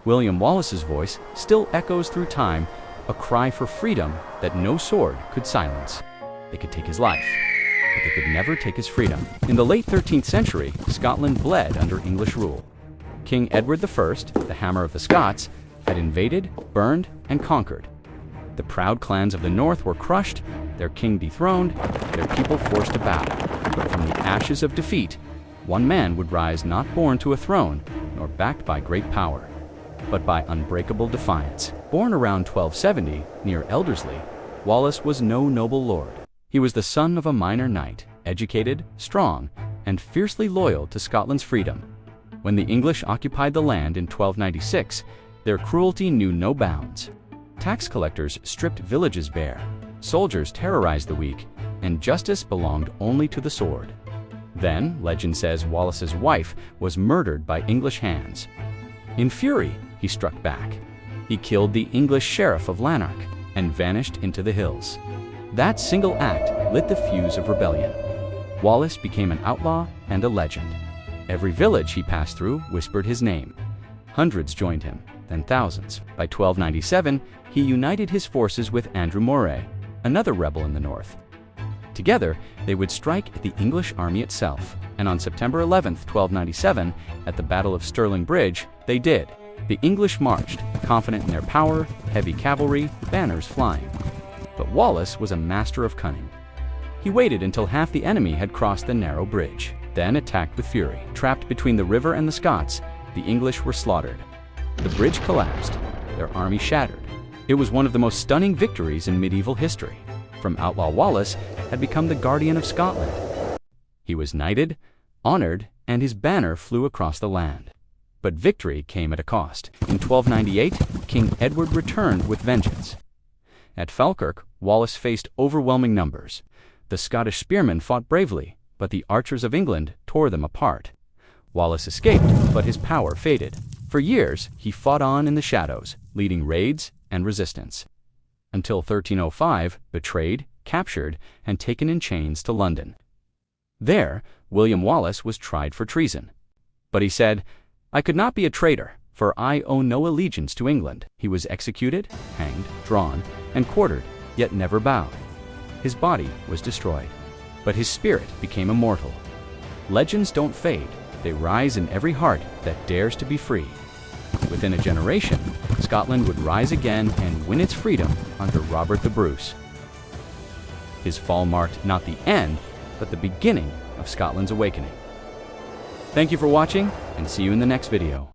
William Wallace's voice still echoes through time, a cry for freedom that no sword could silence. They could take his life, but they could never take his freedom. In the late 13th century, Scotland bled under English rule. King Edward I, the Hammer of the Scots, had invaded, burned, and conquered. The proud clans of the north were crushed, their king dethroned, their people forced to bow. But from the ashes of defeat, one man would rise not born to a throne, nor backed by great power, but by unbreakable defiance. Born around 1270, near Elderslie, Wallace was no noble lord. He was the son of a minor knight, educated, strong, and fiercely loyal to Scotland's freedom. When the English occupied the land in 1296, their cruelty knew no bounds. Tax collectors stripped villages bare, soldiers terrorized the weak, and justice belonged only to the sword. Then, legend says Wallace's wife was murdered by English hands. In fury, he struck back. He killed the English sheriff of Lanark and vanished into the hills. That single act lit the fuse of rebellion. Wallace became an outlaw and a legend. Every village he passed through whispered his name. Hundreds joined him, then thousands. By 1297, he united his forces with Andrew Moray, another rebel in the north. Together, they would strike at the English army itself, and on September 11, 1297, at the Battle of Stirling Bridge, they did. The English marched, confident in their power, heavy cavalry, banners flying. But Wallace was a master of cunning. He waited until half the enemy had crossed the narrow bridge, then attacked with fury. Trapped between the river and the Scots, the English were slaughtered. The bridge collapsed, their army shattered. It was one of the most stunning victories in medieval history. From outlaw Wallace had become the guardian of Scotland. He was knighted, honored, and his banner flew across the land. But victory came at a cost. In 1298, King Edward returned with vengeance. At Falkirk, Wallace faced overwhelming numbers. The Scottish spearmen fought bravely, but the archers of England tore them apart. Wallace escaped, but his power faded. For years, he fought on in the shadows, leading raids and resistance, until 1305, betrayed, captured, and taken in chains to London. There, William Wallace was tried for treason. But he said, "I could not be a traitor, for I owe no allegiance to England." He was executed, hanged, drawn, and quartered, yet never bowed. His body was destroyed, but his spirit became immortal. Legends don't fade, they rise in every heart that dares to be free. Within a generation, Scotland would rise again and win its freedom under Robert the Bruce. His fall marked not the end, but the beginning of Scotland's awakening. Thank you for watching, and see you in the next video.